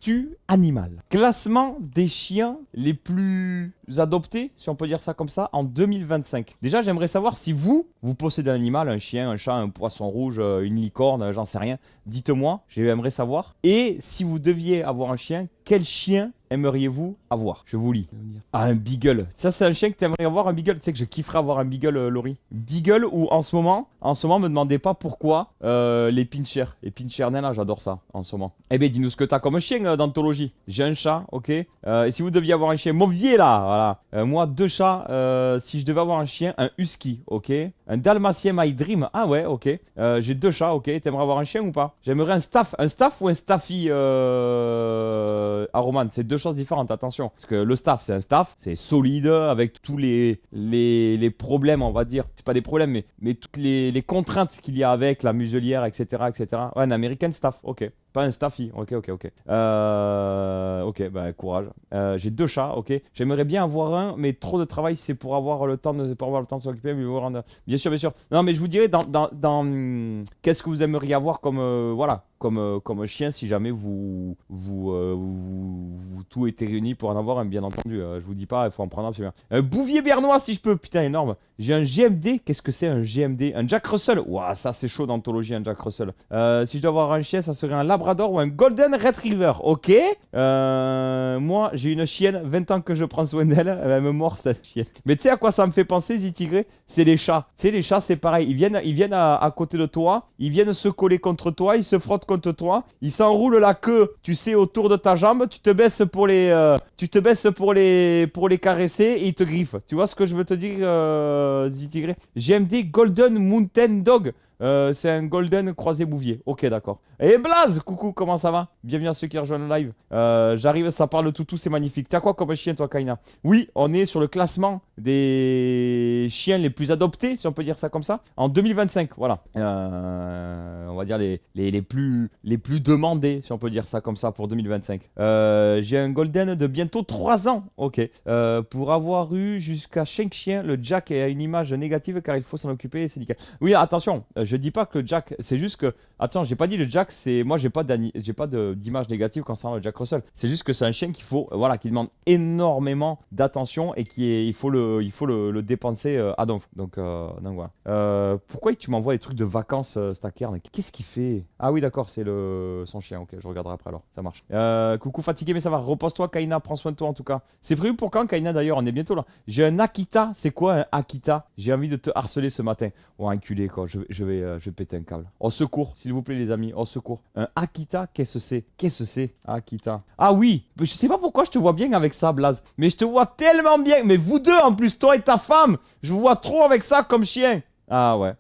Tu animal. Classement des chiens les plus adoptés, si on peut dire ça comme ça, en 2025. Déjà, j'aimerais savoir si vous possédez un animal, un chien, un chat, un poisson rouge, une licorne, j'en sais rien. Dites-moi, j'aimerais savoir. Et si vous deviez avoir un chien, quel chien aimeriez-vous avoir? Je vous lis. Ah, un beagle. Ça, c'est un chien que tu aimerais avoir, un beagle. Tu sais que je kifferais avoir un beagle, Laurie. Beagle ou en ce moment, me demandez pas pourquoi les pinchers. Les pinchers nains, là, j'adore ça en ce moment. Eh bien, dis-nous ce que t'as comme chien d'anthologie. J'ai un chat, ok. Et si vous deviez avoir un chien mauvier, là, voilà. Moi, deux chats. Si je devais avoir un chien, un husky, ok. Un dalmatien my dream. Ah ouais, ok. J'ai deux chats, ok. T'aimerais avoir un chien ou pas? J'aimerais un staff. Un staff ou un staffy à Roman, c'est deux choses différentes, attention. Parce que le staff, c'est un staff, c'est solide, avec tous les problèmes, on va dire. C'est pas des problèmes, mais toutes les contraintes qu'il y a avec, la muselière, etc., etc. Ouais, un American staff, ok. Pas un staffy, ok. Ok, bah courage. J'ai deux chats, ok. J'aimerais bien avoir un, mais trop de travail, c'est pour avoir le temps de s'occuper. Bien sûr, bien sûr. Non, mais je vous dirais qu'est-ce que vous aimeriez avoir comme voilà. Comme chien, si jamais vous tout était réuni pour en avoir un, bien entendu. Je vous dis pas, il faut en prendre absolument. Bouvier bernois, si je peux, putain, énorme. J'ai un GMD, qu'est-ce que c'est un GMD? Un Jack Russell. Ouah, ça c'est chaud d'anthologie, un Jack Russell. Si je dois avoir un chien, ça serait un Labrador ou un Golden Retriever, ok. Moi, j'ai une chienne, 20 ans que je prends soin d'elle, elle me mord cette chienne. Mais tu sais à quoi ça me fait penser, Zitigré? C'est les chats. Tu sais, les chats, c'est pareil. Ils viennent à côté de toi, ils viennent se coller contre toi, ils se frottent contre toi, ils s'enroulent la queue, tu sais, autour de ta jambe, tu te baisses pour les caresser et ils te griffent. Tu vois ce que je veux te dire, Zitigré? GMD Golden Mountain Dog. C'est un Golden Croisé Bouvier. Ok, d'accord. Et Blaze, coucou, comment ça va? Bienvenue à ceux qui rejoignent le live. J'arrive, ça parle de toutou, c'est magnifique. T'as quoi comme chien, toi, Kaina? Oui, on est sur le classement des chiens les plus adoptés, si on peut dire ça comme ça, en 2025. Voilà. On va dire les plus demandés, si on peut dire ça comme ça, pour 2025. J'ai un Golden de bientôt 3 ans. Ok. Pour avoir eu jusqu'à 5 chiens, le Jack a une image négative car il faut s'en occuper, c'est nickel. Oui, attention, je dis pas que le Jack, c'est juste que, attention, j'ai pas dit le Jack, c'est, moi j'ai pas d'image négative concernant le Jack Russell. C'est juste que c'est un chien qu'il faut, voilà, qui demande énormément d'attention et il faut le dépenser à donf. Donc voilà. Pourquoi tu m'envoies des trucs de vacances, Stackern? Qu'est-ce qu'il fait? Ah oui, d'accord, c'est son chien. Ok, je regarderai après alors. Ça marche. Coucou, fatigué, mais ça va. Repose-toi, Kaina. Prends soin de toi en tout cas. C'est prévu pour quand, Kaina, d'ailleurs? On est bientôt là. J'ai un Akita. C'est quoi un Akita? J'ai envie de te harceler ce matin. Oh, enculé, quoi. Je vais péter un câble. Au secours, s'il vous plaît, les amis. Au secours. Un Akita, qu'est-ce que c'est? Qu'est-ce que c'est? Akita. Ah oui. Je sais pas pourquoi je te vois bien avec ça, Blaze. Mais je te vois tellement bien. Mais vous deux, en plus, toi et ta femme. Je vous vois trop avec ça comme chien. Ah ouais.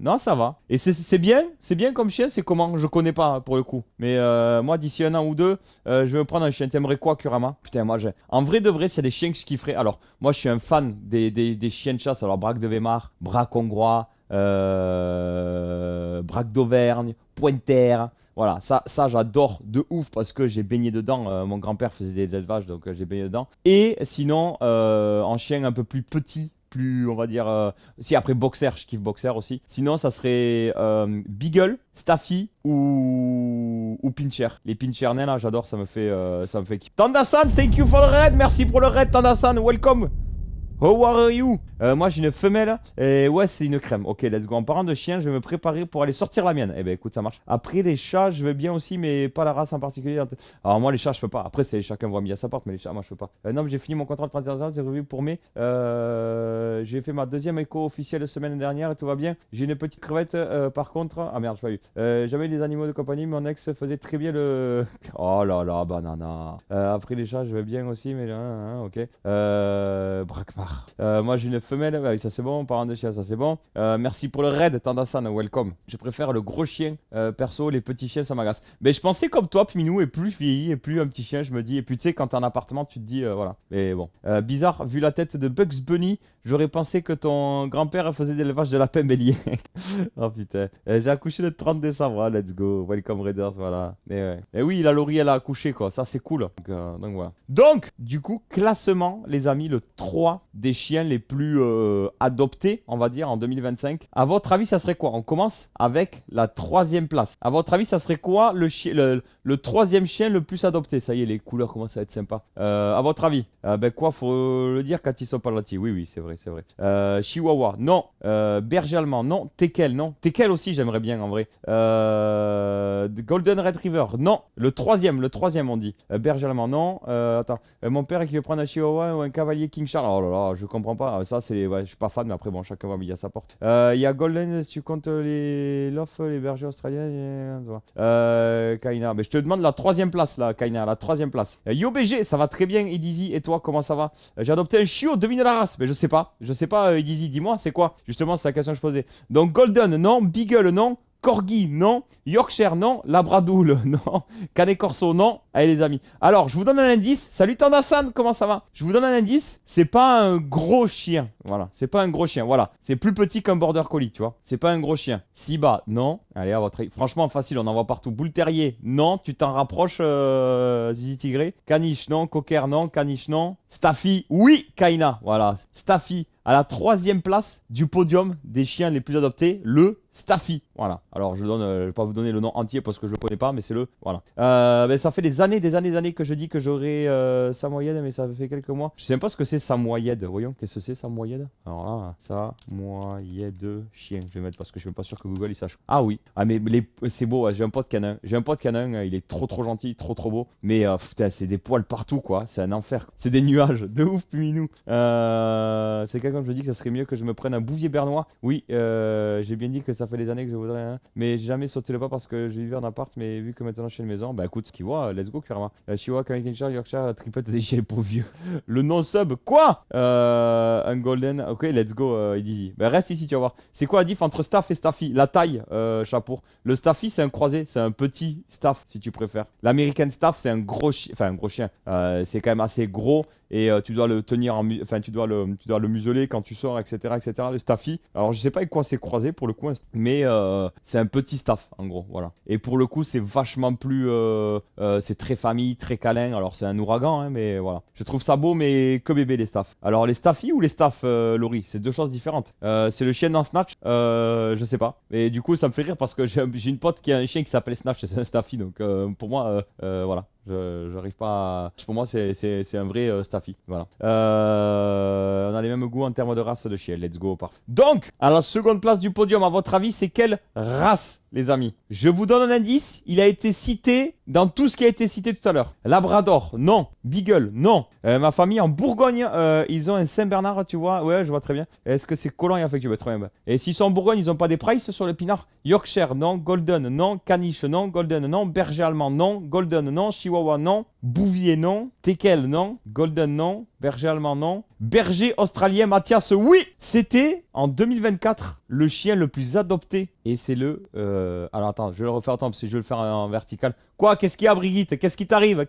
Non, ça va. Et c'est bien comme chien, c'est comment? Je connais pas pour le coup. Mais moi, d'ici un an ou deux, je vais me prendre un chien. T'aimerais quoi, Kurama? Putain, moi, en vrai de vrai, s'il y a des chiens que je kifferais. Alors, moi, je suis un fan des chiens de chasse. Alors, Braque de Weimar, Braque hongrois, Braque d'Auvergne, Pointer. Voilà, ça j'adore de ouf parce que j'ai baigné dedans. Mon grand-père faisait des élevages, donc j'ai baigné dedans. Et sinon, en chien un peu plus petit, plus, on va dire... si, après Boxer, je kiffe Boxer aussi. Sinon, ça serait Beagle, Staffy ou Pinscher. Les Pinscher nains, là, j'adore, ça me fait kiffer. Tandasan, thank you for the raid. Merci pour le raid, Tandasan. Welcome. How are you? Moi j'ai une femelle et ouais c'est une crème. Ok, let's go. En parlant de chien, je vais me préparer pour aller sortir la mienne. Eh ben écoute, ça marche. Après des chats, je veux bien aussi, mais pas la race en particulier. Alors moi les chats je peux pas. Après c'est chacun voit mis à sa porte, mais les chats moi je peux pas. Non mais j'ai fini mon contrat de 31 ans, c'est revu pour mai. J'ai fait ma deuxième écho officielle la semaine dernière et tout va bien. J'ai une petite crevette par contre. Ah merde, j'ai pas eu. J'avais des animaux de compagnie, mon ex faisait très bien le... Oh là là, banana. Après les chats, je veux bien aussi, mais ok. Brakmar. Moi j'ai une femelle, ouais, ça c'est bon, parent de chien, ça c'est bon. Merci pour le raid, Tandasan, welcome. Je préfère le gros chien, perso, les petits chiens ça m'agace. Mais je pensais comme toi, Piminou, et plus je vieillis, et plus un petit chien, je me dis, et puis tu sais, quand t'es en appartement, tu te dis, voilà. Mais bon. Bizarre, vu la tête de Bugs Bunny, j'aurais pensé que ton grand-père faisait de l'élevage de lapin bélier. Oh putain. J'ai accouché le 30 décembre, hein, let's go. Welcome Raiders, voilà. Mais ouais. Et oui, la Laurie, elle a accouché, quoi. Ça, c'est cool. Donc voilà. Donc, du coup, classement, les amis, le 3 des chiens les plus adoptés, on va dire, en 2025. À votre avis, ça serait quoi? On commence avec la troisième place. À votre avis, ça serait quoi le troisième chien le plus adopté? Ça y est, les couleurs commencent à être sympas. À votre avis? Ben quoi, faut le dire quand ils sont pas lotis. Oui, oui, c'est vrai, c'est vrai. Chihuahua, non. Berger allemand, non. Teckel, non. Teckel aussi, j'aimerais bien en vrai. Golden Retriever, non. Le troisième, on dit. Berger allemand, non. Attends, mon père qui veut prendre un Chihuahua ou un cavalier King Charles. Oh là là, je comprends pas. Ça, c'est, ouais, je suis pas fan, mais après, bon, chacun va midi à sa porte. Il y a Golden, si tu comptes les bergers australiens. Kaina, mais je te demande la troisième place là, Kaina, la troisième place. YoBG, ça va très bien, Edizi. Et toi, comment ça va? J'ai adopté un chiot, devine la race. Mais je sais pas, Edizi, dis-moi, c'est quoi? Justement, c'est la question que je posais. Donc, Golden, non. Beagle, non. Corgi, non. Yorkshire, non. Labradoodle, non. Canet Corso, non. Allez, les amis. Alors, je vous donne un indice. Salut Tandassan, comment ça va? Je vous donne un indice. C'est pas un gros chien. Voilà. C'est pas un gros chien. Voilà. C'est plus petit qu'un border collie, tu vois. C'est pas un gros chien. Siba, non. Allez, à votre avis. Franchement, facile, on en voit partout. Boule terrier, non. Tu t'en rapproches, Zizi Tigré. Caniche, non. Cocker, non. Caniche, non. Staffy, oui. Kaina, voilà. Staffy. À la troisième place du podium des chiens les plus adoptés, le Staffy. Voilà. Alors, je vais pas vous donner le nom entier parce que je le connais pas, mais c'est le. Voilà. Ben, ça fait des années que je dis que j'aurai Samoyed, mais ça fait quelques mois. Je sais même pas ce que c'est Samoyed. Voyons, qu'est-ce que c'est Samoyed? Alors là, Samoyed chien. Je vais mettre parce que je suis même pas sûr que Google il sache. Ah oui. Ah, mais c'est beau, ouais, j'ai un pote canin. Il est trop gentil, trop beau. Mais putain, c'est des poils partout, quoi. C'est un enfer. C'est des nuages. De ouf, Puminou. C'est quelqu'un qui me dit que ça serait mieux que je me prenne un bouvier bernois. Oui, j'ai bien dit que ça fait des années que je voudrais un. Mais j'ai jamais sauté le pas parce que je vivais en appart. Mais vu que maintenant je suis à une maison, bah écoute, ce qu'il voit, let's go, clairement. Chihuahua, Canadian Yorkshire, triplette des chiens pour vieux. Le non-sub, quoi? Un golden. Ok, let's go, Edidi. Bah reste ici, tu vas voir. C'est quoi la diff entre staff et staffy? La taille, chapeau. Le staffy, c'est un croisé. C'est un petit staff, si tu préfères. L'American staff, c'est un gros chien. Enfin, un gros chien. C'est quand même assez gros. Et tu dois le tenir enfin tu dois le museler quand tu sors, etc., le staffy. Alors je sais pas avec quoi c'est croisé pour le coup, mais c'est un petit staff en gros, voilà. Et pour le coup c'est vachement plus c'est très famille, très câlin. Alors c'est un ouragan, hein, mais voilà. Je trouve ça beau, mais que bébé les staffs. Alors les staffy ou les staffs, Laurie, c'est deux choses différentes. C'est le chien dans Snatch, je sais pas. Et du coup ça me fait rire parce que j'ai une pote qui a un chien qui s'appelle Snatch, c'est un staffy, donc pour moi voilà. J'arrive pas à. Pour moi, c'est un vrai Staffy. Voilà. On a les mêmes goûts en termes de race de chien. Let's go, parfait. Donc, à la seconde place du podium, à votre avis, c'est quelle race, les amis? Je vous donne un indice. Il a été cité dans tout ce qui a été cité tout à l'heure. Labrador, non. Beagle, non. Ma famille en Bourgogne, ils ont un Saint-Bernard, tu vois. Ouais, je vois très bien. Est-ce que c'est collant et affectueux? Très bien. Et s'ils sont en Bourgogne, ils n'ont pas des prices sur le pinard? Yorkshire, non. Golden, non. Caniche, non. Golden, non. Berger allemand, non. Golden, non. Chihuahua, non. Bouvier, non. Teckel, non. Golden, non. Berger allemand, non. Berger australien, Mathias, oui. C'était en 2024 le chien le plus adopté. Et c'est le... Alors attends, je vais le refaire parce que je vais le faire en vertical. Quoi? Qu'est-ce qu'il y a, Brigitte? Qu'est-ce qui t'arrive?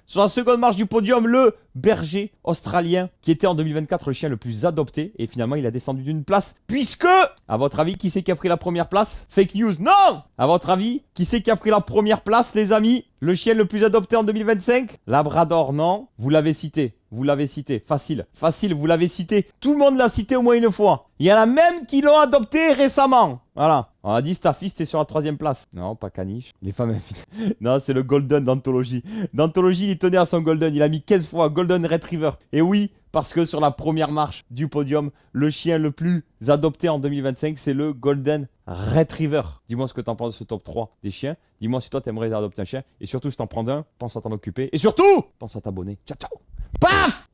Sur la seconde marche du podium, le berger australien qui était en 2024 le chien le plus adopté. Et finalement, il a descendu d'une place. Puisque, à votre avis, qui c'est qui a pris la première place? Fake news, non. À votre avis, qui c'est qui a pris la première place, les amis? Le chien le plus adopté en 2025? Labrador, non. Vous l'avez cité. Facile, vous l'avez cité. Tout le monde l'a cité au moins une fois. Il y en a même qui l'ont adopté récemment. Voilà. On a dit Staffy, c'était sur la troisième place. Non, pas Caniche. Les femmes infidèles. Non, c'est le Golden d'Anthologie. D'Anthologie, il tenait à son Golden. Il a mis 15 fois Golden Retriever. Et oui, parce que sur la première marche du podium, le chien le plus adopté en 2025, c'est le Golden Retriever. Dis-moi ce que t'en penses de ce top 3 des chiens. Dis-moi si toi t'aimerais adopter un chien. Et surtout, si t'en prends un, pense à t'en occuper. Et surtout, pense à t'abonner. Ciao, ciao. Paf!